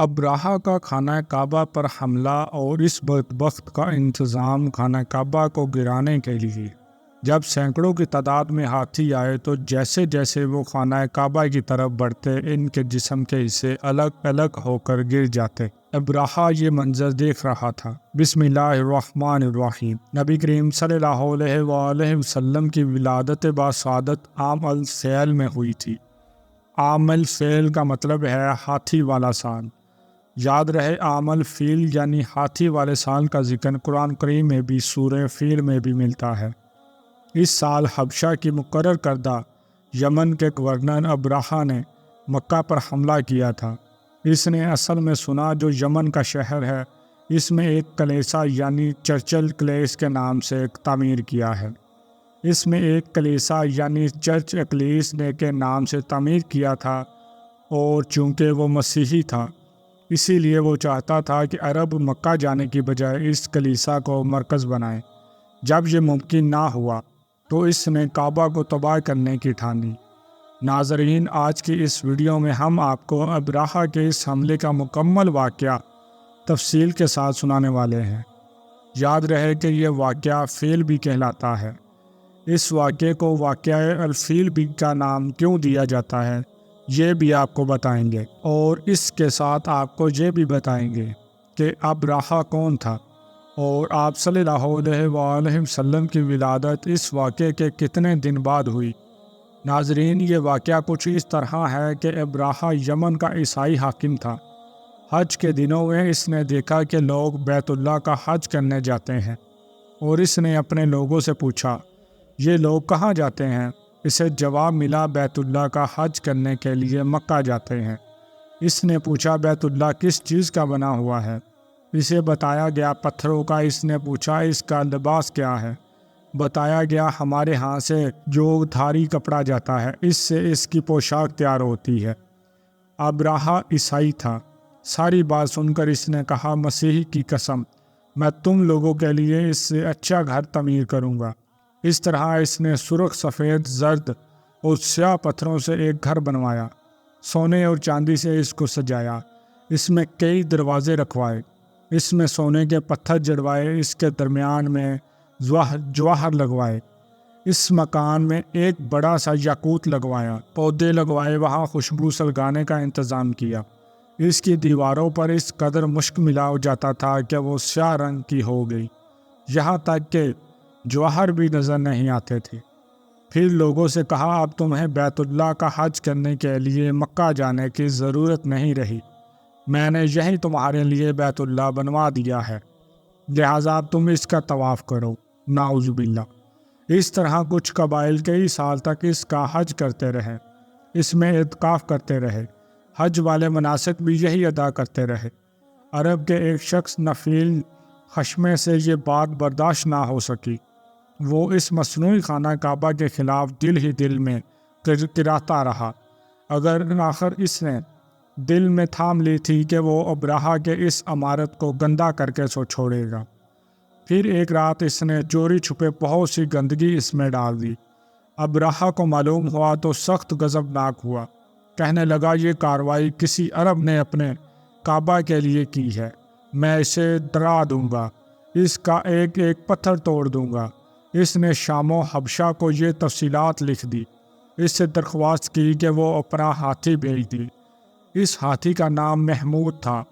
ابراہہ کا خانہ کعبہ پر حملہ اور اس بدبخت کا انتظام خانہ کعبہ کو گرانے کے لیے۔ جب سینکڑوں کی تعداد میں ہاتھی آئے تو جیسے جیسے وہ خانہ کعبہ کی طرف بڑھتے ان کے جسم کے حصے الگ الگ ہو کر گر جاتے۔ ابراہہ یہ منظر دیکھ رہا تھا۔ بسم اللہ الرحمن الرحیم۔ نبی کریم صلی اللہ علیہ وآلہ وسلم کی ولادت باسعادت عام الفیل میں ہوئی تھی۔ عام الفیل کا مطلب ہے ہاتھی والا سال۔ یاد رہے عام الفیل یعنی ہاتھی والے سال کا ذکر قرآن کریم میں بھی سورہ فیل میں بھی ملتا ہے۔ اس سال حبشہ کی مقرر کردہ یمن کے گورنر ابراہہ نے مکہ پر حملہ کیا تھا۔ اس نے اصل میں سنا جو یمن کا شہر ہے اس میں ایک کلیسا یعنی چرچل کلیس کے نام سے تعمیر کیا ہے۔ اس میں ایک کلیسا یعنی چرچ اکلیس نے کے نام سے تعمیر کیا تھا، اور چونکہ وہ مسیحی تھا اسی لیے وہ چاہتا تھا کہ عرب مکہ جانے کی بجائے اس کلیسا کو مرکز بنائیں۔ جب یہ ممکن نہ ہوا تو اس نے کعبہ کو تباہ کرنے کی ٹھانی۔ ناظرین، آج کی اس ویڈیو میں ہم آپ کو ابراہہ کے اس حملے کا مکمل واقعہ تفصیل کے ساتھ سنانے والے ہیں۔ یاد رہے کہ یہ واقعہ فیل بھی کہلاتا ہے۔ اس واقعے کو واقعہ الفیل بھی کا نام کیوں دیا جاتا ہے یہ بھی آپ کو بتائیں گے، اور اس کے ساتھ آپ کو یہ بھی بتائیں گے کہ ابراہہ کون تھا اور آپ صلی اللہ علیہ وآلہ وسلم کی ولادت اس واقعے کے کتنے دن بعد ہوئی۔ ناظرین، یہ واقعہ کچھ اس طرح ہے کہ ابراہہ یمن کا عیسائی حاکم تھا۔ حج کے دنوں میں اس نے دیکھا کہ لوگ بیت اللہ کا حج کرنے جاتے ہیں، اور اس نے اپنے لوگوں سے پوچھا یہ لوگ کہاں جاتے ہیں؟ اسے جواب ملا بیت اللہ کا حج کرنے کے لیے مکہ جاتے ہیں۔ اس نے پوچھا بیت اللہ کس چیز کا بنا ہوا ہے؟ اسے بتایا گیا پتھروں کا۔ اس نے پوچھا اس کا لباس کیا ہے؟ بتایا گیا ہمارے ہاں سے جو دھاری کپڑا جاتا ہے اس سے اس کی پوشاک تیار ہوتی ہے۔ ابراہہ عیسائی تھا۔ ساری بات سن کر اس نے کہا مسیح کی قسم، میں تم لوگوں کے لیے اس سے اچھا گھر تعمیر کروں گا۔ اس طرح اس نے سرخ، سفید، زرد اور سیاہ پتھروں سے ایک گھر بنوایا۔ سونے اور چاندی سے اس کو سجایا۔ اس میں کئی دروازے رکھوائے۔ اس میں سونے کے پتھر جڑوائے۔ اس کے درمیان میں جواہر لگوائے۔ اس مکان میں ایک بڑا سا یاقوت لگوایا۔ پودے لگوائے۔ وہاں خوشبو سلگانے کا انتظام کیا۔ اس کی دیواروں پر اس قدر مشک ملا جاتا تھا کہ وہ سیاہ رنگ کی ہو گئی، یہاں تک کہ جواہر بھی نظر نہیں آتے تھے۔ پھر لوگوں سے کہا اب تمہیں بیت اللہ کا حج کرنے کے لیے مکہ جانے کی ضرورت نہیں رہی، میں نے یہی تمہارے لیے بیت اللہ بنوا دیا ہے، لہٰذا تم اس کا طواف کرو۔ نعوذ باللہ۔ اس طرح کچھ قبائل کئی سال تک اس کا حج کرتے رہے، اس میں اعتکاف کرتے رہے، حج والے مناسک بھی یہی ادا کرتے رہے۔ عرب کے ایک شخص نفیل خشمے سے یہ بات برداشت نہ ہو سکی۔ وہ اس مصنوعی خانہ کعبہ کے خلاف دل ہی دل میں کراتا رہا، اگر آخر اس نے دل میں تھام لی تھی کہ وہ ابراہہ کے اس عمارت کو گندہ کر کے چھوڑے گا۔ پھر ایک رات اس نے چوری چھپے بہت سی گندگی اس میں ڈال دی۔ ابراہہ کو معلوم ہوا تو سخت غضبناک ہوا، کہنے لگا یہ کارروائی کسی عرب نے اپنے کعبہ کے لیے کی ہے، میں اسے ڈرا دوں گا، اس کا ایک ایک پتھر توڑ دوں گا۔ اس نے شام و حبشہ کو یہ تفصیلات لکھ دی۔ اس سے درخواست کی کہ وہ اپنا ہاتھی بھیج دی۔ اس ہاتھی کا نام محمود تھا۔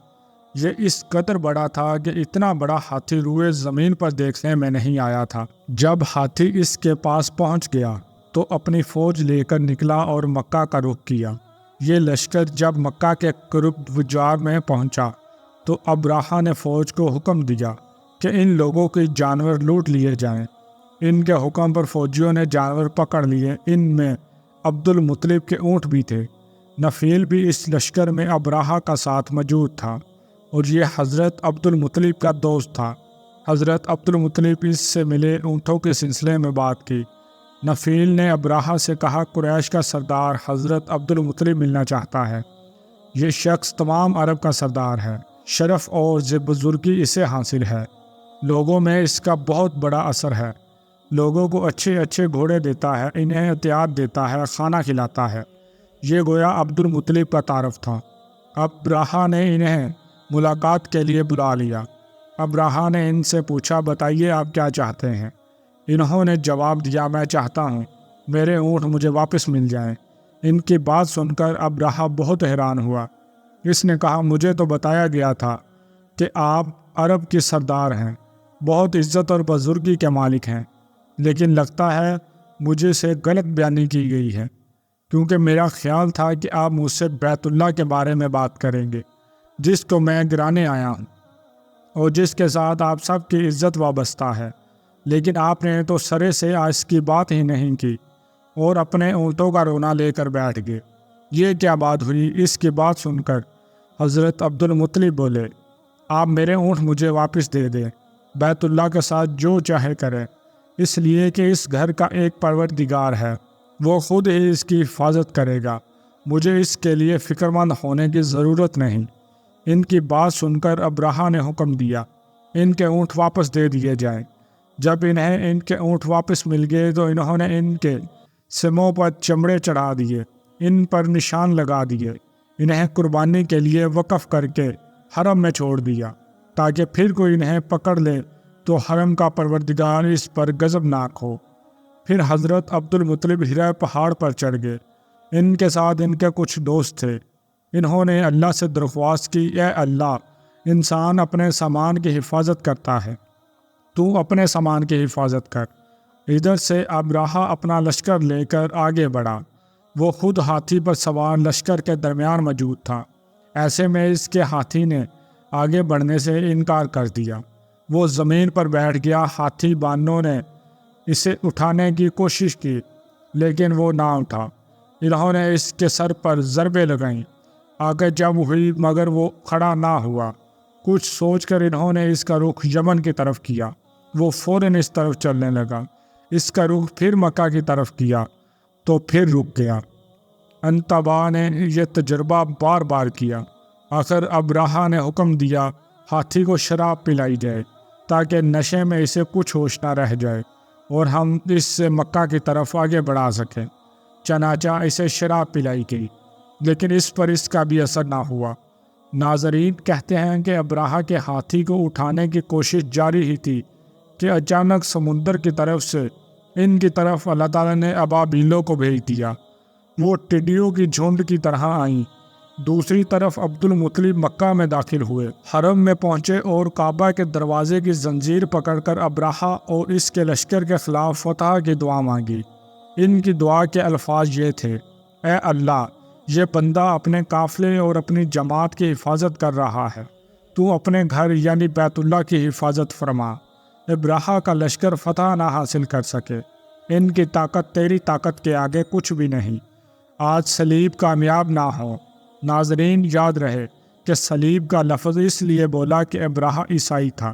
یہ اس قدر بڑا تھا کہ اتنا بڑا ہاتھی روئے زمین پر دیکھنے میں نہیں آیا تھا۔ جب ہاتھی اس کے پاس پہنچ گیا تو اپنی فوج لے کر نکلا اور مکہ کا رخ کیا۔ یہ لشکر جب مکہ کے قرب وجار میں پہنچا تو ابراہہ نے فوج کو حکم دیا کہ ان لوگوں کے جانور لوٹ لیے جائیں۔ ان کے حکم پر فوجیوں نے جانور پکڑ لیے۔ ان میں عبد المطلب کے اونٹ بھی تھے۔ نفیل بھی اس لشکر میں ابراہہ کا ساتھ موجود تھا، اور یہ حضرت عبد المطلب کا دوست تھا۔ حضرت عبد المطلب اس سے ملے، اونٹوں کے سلسلے میں بات کی۔ نفیل نے ابراہہ سے کہا قریش کا سردار حضرت عبد المطلب ملنا چاہتا ہے۔ یہ شخص تمام عرب کا سردار ہے، شرف اور بزرگی اسے حاصل ہے، لوگوں میں اس کا بہت بڑا اثر ہے، لوگوں کو اچھے اچھے گھوڑے دیتا ہے، انہیں احتیاط دیتا ہے، کھانا کھلاتا ہے۔ یہ گویا عبد المطلب کا تعارف تھا۔ ابراہا نے انہیں ملاقات کے لیے بلا لیا۔ ابراہا نے ان سے پوچھا، بتائیے آپ کیا چاہتے ہیں؟ انہوں نے جواب دیا، میں چاہتا ہوں میرے اونٹ مجھے واپس مل جائیں۔ ان کی بات سن کر ابراہا بہت حیران ہوا۔ اس نے کہا، مجھے تو بتایا گیا تھا کہ آپ عرب کی سردار ہیں، بہت عزت اور بزرگی کے مالک ہیں، لیکن لگتا ہے مجھے سے غلط بیانی کی گئی ہے، کیونکہ میرا خیال تھا کہ آپ مجھ سے بیت اللہ کے بارے میں بات کریں گے، جس کو میں گرانے آیا ہوں اور جس کے ساتھ آپ سب کی عزت وابستہ ہے، لیکن آپ نے تو سرے سے اس کی بات ہی نہیں کی اور اپنے اونٹوں کا رونا لے کر بیٹھ گئے۔ یہ کیا بات ہوئی؟ اس کی بات سن کر حضرت عبد المطلب بولے، آپ میرے اونٹ مجھے واپس دے دیں، بیت اللہ کے ساتھ جو چاہے کریں، اس لیے کہ اس گھر کا ایک پروردگار ہے، وہ خود ہی اس کی حفاظت کرے گا، مجھے اس کے لیے فکر مند ہونے کی ضرورت نہیں۔ ان کی بات سن کر ابراہا نے حکم دیا، ان کے اونٹ واپس دے دیے جائیں۔ جب انہیں ان کے اونٹ واپس مل گئے تو انہوں نے ان کے سموں پر چمڑے چڑھا دیے، ان پر نشان لگا دیے، انہیں قربانی کے لیے وقف کر کے حرم میں چھوڑ دیا، تاکہ پھر کوئی انہیں پکڑ لے تو حرم کا پروردگار اس پر غضبناک ہو۔ پھر حضرت عبد المطلب ہرا پہاڑ پر چڑھ گئے۔ ان کے ساتھ ان کے کچھ دوست تھے۔ انہوں نے اللہ سے درخواست کی، اے اللہ، انسان اپنے سامان کی حفاظت کرتا ہے، تو اپنے سامان کی حفاظت کر۔ ادھر سے ابراہا اپنا لشکر لے کر آگے بڑھا۔ وہ خود ہاتھی پر سوار لشکر کے درمیان موجود تھا۔ ایسے میں اس کے ہاتھی نے آگے بڑھنے سے انکار کر دیا۔ وہ زمین پر بیٹھ گیا۔ ہاتھی بانوں نے اسے اٹھانے کی کوشش کی، لیکن وہ نہ اٹھا۔ انہوں نے اس کے سر پر ضربیں لگائیں، آگے جب ہوئی مگر وہ کھڑا نہ ہوا۔ کچھ سوچ کر انہوں نے اس کا رخ یمن کی طرف کیا۔ وہ فوراً اس طرف چلنے لگا۔ اس کا رخ پھر مکہ کی طرف کیا تو پھر رک گیا۔ انتبا نے یہ تجربہ بار بار کیا۔ آخر ابراہا نے حکم دیا، ہاتھی کو شراب پلائی جائے تاکہ نشے میں اسے کچھ ہوش نہ رہ جائے اور ہم اس سے مکہ کی طرف آگے بڑھا سکیں۔ چنانچہ اسے شراب پلائی گئی، لیکن اس پر اس کا بھی اثر نہ ہوا۔ ناظرین کہتے ہیں کہ ابراہا کے ہاتھی کو اٹھانے کی کوشش جاری ہی تھی کہ اچانک سمندر کی طرف سے ان کی طرف اللہ تعالیٰ نے ابابیلوں کو بھیج دیا۔ وہ ٹڈیوں کی جھنڈ کی طرح آئیں۔ دوسری طرف عبد المطلب مکہ میں داخل ہوئے، حرم میں پہنچے اور کعبہ کے دروازے کی زنجیر پکڑ کر ابراہا اور اس کے لشکر کے خلاف فتح کی دعا مانگی۔ ان کی دعا کے الفاظ یہ تھے، اے اللہ، یہ بندہ اپنے قافلے اور اپنی جماعت کی حفاظت کر رہا ہے، تو اپنے گھر یعنی بیت اللہ کی حفاظت فرما۔ ابراہا کا لشکر فتح نہ حاصل کر سکے، ان کی طاقت تیری طاقت کے آگے کچھ بھی نہیں۔ آج صلیب کامیاب نہ ہو۔ ناظرین یاد رہے کہ صلیب کا لفظ اس لیے بولا کہ ابراہا عیسائی تھا،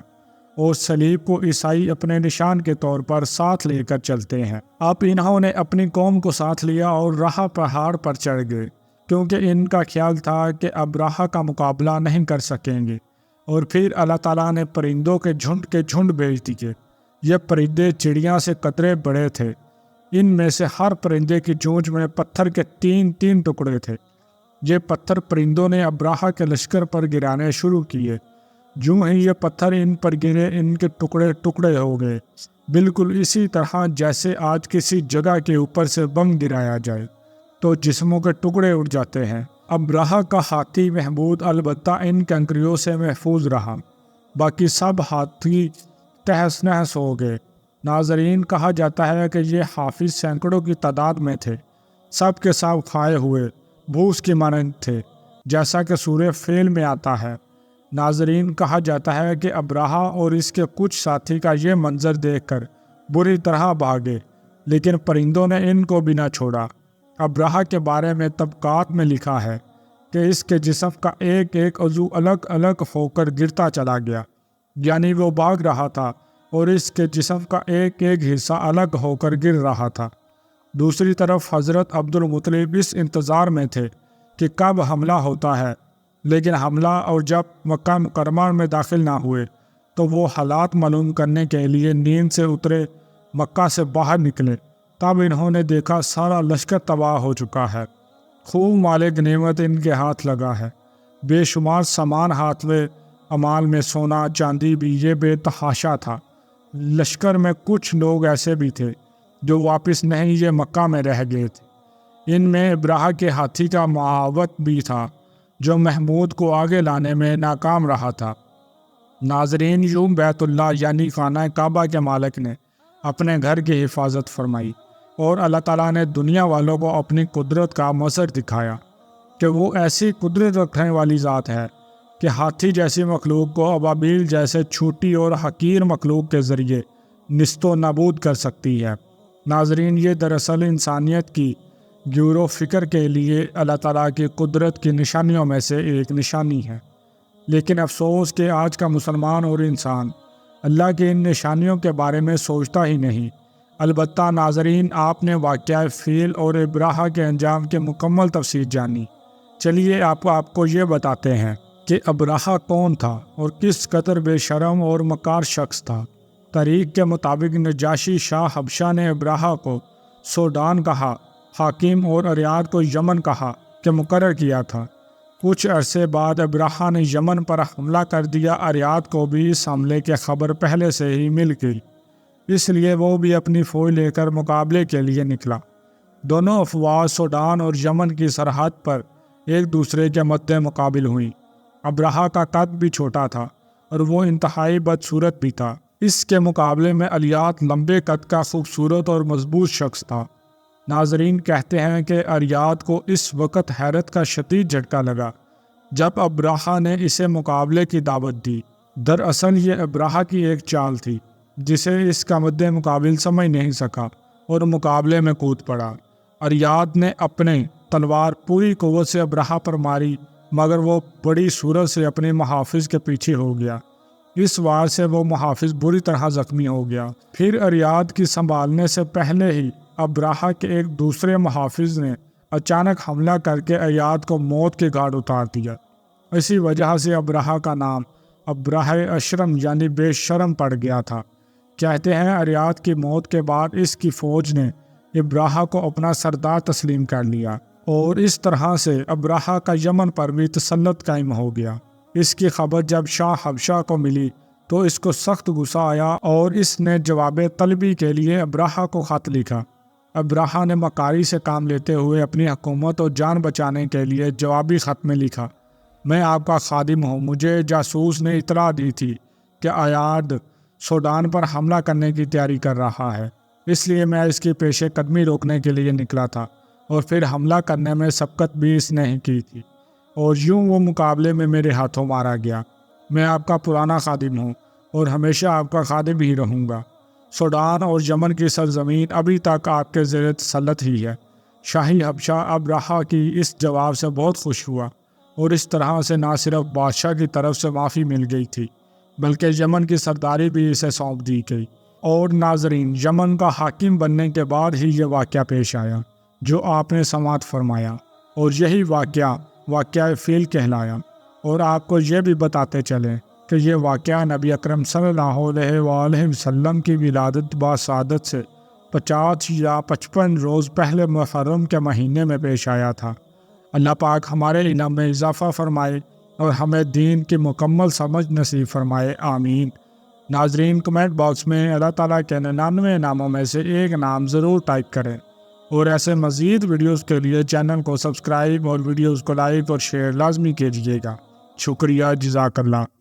اور صلیب کو عیسائی اپنے نشان کے طور پر ساتھ لے کر چلتے ہیں۔ اب انہوں نے اپنی قوم کو ساتھ لیا اور راہ پہاڑ پر چڑھ گئے، کیونکہ ان کا خیال تھا کہ ابراہا کا مقابلہ نہیں کر سکیں گے۔ اور پھر اللہ تعالیٰ نے پرندوں کے جھنڈ بھیج دیے۔ یہ پرندے چڑیاں سے قطرے بڑے تھے۔ ان میں سے ہر پرندے کی چونچ میں پتھر کے 3 ٹکڑے تھے۔ یہ پتھر پرندوں نے ابراہا کے لشکر پر گرانے شروع کیے۔ جو ہی یہ پتھر ان پر گرے، ان کے ٹکڑے ٹکڑے ہو گئے، بالکل اسی طرح جیسے آج کسی جگہ کے اوپر سے بم گرایا جائے تو جسموں کے ٹکڑے اڑ جاتے ہیں۔ ابراہا کا ہاتھی محمود البتہ ان کنکریوں سے محفوظ رہا، باقی سب ہاتھی تہس نہس ہو گئے۔ ناظرین کہا جاتا ہے کہ یہ حافظ سینکڑوں کی تعداد میں تھے، سب کے سب کھائے ہوئے بھوس کی مانند تھے، جیسا کہ سورہ فیل میں آتا ہے۔ ناظرین کہا جاتا ہے کہ ابراہا اور اس کے کچھ ساتھی کا یہ منظر دیکھ کر بری طرح بھاگے، لیکن پرندوں نے ان کو بھی نہ چھوڑا۔ ابراہا کے بارے میں طبقات میں لکھا ہے کہ اس کے جسم کا ایک ایک عضو الگ الگ ہو کر گرتا چلا گیا، یعنی وہ بھاگ رہا تھا اور اس کے جسم کا ایک ایک حصہ الگ ہو کر گر رہا تھا۔ دوسری طرف حضرت عبد المطلب اس انتظار میں تھے کہ کب حملہ ہوتا ہے، لیکن حملہ اور جب مکہ مکرمہ میں داخل نہ ہوئے تو وہ حالات معلوم کرنے کے لیے نیند سے اترے، مکہ سے باہر نکلے۔ تب انہوں نے دیکھا سارا لشکر تباہ ہو چکا ہے، خوب مال غنیمت ان کے ہاتھ لگا ہے۔ بے شمار سامان ہاتھ میں، امال میں سونا چاندی بھی یہ بے تحاشا تھا۔ لشکر میں کچھ لوگ ایسے بھی تھے جو واپس نہیں یہ مکہ میں رہ گئے تھے۔ ان میں ابراہہ کے ہاتھی کا معاوت بھی تھا جو محمود کو آگے لانے میں ناکام رہا تھا۔ ناظرین، یوں بیت اللہ یعنی خانہ کعبہ کے مالک نے اپنے گھر کی حفاظت فرمائی، اور اللہ تعالیٰ نے دنیا والوں کو اپنی قدرت کا مظہر دکھایا کہ وہ ایسی قدرت رکھنے والی ذات ہے کہ ہاتھی جیسی مخلوق کو ابابیل جیسے چھوٹی اور حقیر مخلوق کے ذریعے نیست و نابود کر سکتی ہے۔ ناظرین، یہ دراصل انسانیت کی غور و فکر کے لیے اللہ تعالیٰ کی قدرت کی نشانیوں میں سے ایک نشانی ہے، لیکن افسوس کہ آج کا مسلمان اور انسان اللہ کی ان نشانیوں کے بارے میں سوچتا ہی نہیں۔ البتہ ناظرین، آپ نے واقعہ فیل اور ابراہہ کے انجام کی مکمل تفصیل جانی۔ چلیے آپ کو یہ بتاتے ہیں کہ ابراہہ کون تھا اور کس قدر بے شرم اور مکار شخص تھا۔ تاریخ کے مطابق نجاشی شاہ حبشہ نے ابراہہ کو سوڈان کہا حاکم اور اریاد کو یمن کہا کہ مقرر کیا تھا۔ کچھ عرصے بعد ابراہہ نے یمن پر حملہ کر دیا۔ اریاد کو بھی اس حملے کی خبر پہلے سے ہی مل گئی، اس لیے وہ بھی اپنی فوج لے کر مقابلے کے لیے نکلا۔ دونوں افواج سوڈان اور یمن کی سرحد پر ایک دوسرے کے مد مقابل ہوئیں۔ ابراہہ کا قد بھی چھوٹا تھا اور وہ انتہائی بدصورت بھی تھا۔ اس کے مقابلے میں اریاد لمبے قد کا خوبصورت اور مضبوط شخص تھا۔ ناظرین، کہتے ہیں کہ اریاد کو اس وقت حیرت کا شدید جھٹکا لگا جب ابراہہ نے اسے مقابلے کی دعوت دی۔ دراصل یہ ابراہہ کی ایک چال تھی جسے اس کا مد مقابل سمجھ نہیں سکا اور مقابلے میں کود پڑا۔ اریاد نے اپنے تلوار پوری قوت سے ابراہہ پر ماری، مگر وہ بڑی صورت سے اپنے محافظ کے پیچھے ہو گیا۔ اس وار سے وہ محافظ بری طرح زخمی ہو گیا۔ پھر اریاد کی سنبھالنے سے پہلے ہی ابراہہ کے ایک دوسرے محافظ نے اچانک حملہ کر کے اریاد کو موت کے گھاٹ اتار دیا۔ اسی وجہ سے ابراہہ کا نام ابراہ اشرم یعنی بے شرم پڑ گیا تھا۔ کہتے ہیں اریاد کی موت کے بعد اس کی فوج نے ابراہہ کو اپنا سردار تسلیم کر لیا، اور اس طرح سے ابراہہ کا یمن پر بھی تسلط قائم ہو گیا۔ اس کی خبر جب شاہ حبشہ کو ملی تو اس کو سخت غصہ آیا اور اس نے جواب طلبی کے لیے ابراہہ کو خط لکھا۔ ابراہہ نے مکاری سے کام لیتے ہوئے اپنی حکومت اور جان بچانے کے لیے جوابی خط میں لکھا، میں آپ کا خادم ہوں، مجھے جاسوس نے اطلاع دی تھی کہ اریاد سوڈان پر حملہ کرنے کی تیاری کر رہا ہے، اس لیے میں اس کی پیش قدمی روکنے کے لیے نکلا تھا، اور پھر حملہ کرنے میں سبقت بھی اس نے ہی کی تھی، اور یوں وہ مقابلے میں میرے ہاتھوں مارا گیا۔ میں آپ کا پرانا خادم ہوں اور ہمیشہ آپ کا خادم ہی رہوں گا۔ سوڈان اور یمن کی سرزمین ابھی تک آپ کے زیر تسلط ہی ہے۔ شاہی حبشہ ابراہہ کی اس جواب سے بہت خوش ہوا، اور اس طرح سے نہ صرف بادشاہ کی طرف سے معافی مل گئی تھی بلکہ یمن کی سرداری بھی اسے سونپ دی گئی۔ اور ناظرین، یمن کا حاکم بننے کے بعد ہی یہ واقعہ پیش آیا جو آپ نے سماعت فرمایا، اور یہی واقعہ فیل کہلایا۔ اور آپ کو یہ بھی بتاتے چلیں کہ یہ واقعہ نبی اکرم صلی اللہ علیہ وآلہ وسلم کی ولادت باسعادت سے 50 یا 55 روز پہلے محرم کے مہینے میں پیش آیا تھا۔ اللہ پاک ہمارے علم میں اضافہ فرمائے اور ہمیں دین کی مکمل سمجھ نصیب فرمائے، آمین۔ ناظرین، کمنٹ باکس میں اللہ تعالیٰ کے 99 ناموں میں سے ایک نام ضرور ٹائپ کریں، اور ایسے مزید ویڈیوز کے لیے چینل کو سبسکرائب اور ویڈیوز کو لائک اور شیئر لازمی کیجیے گا۔ شکریہ، جزاک اللہ۔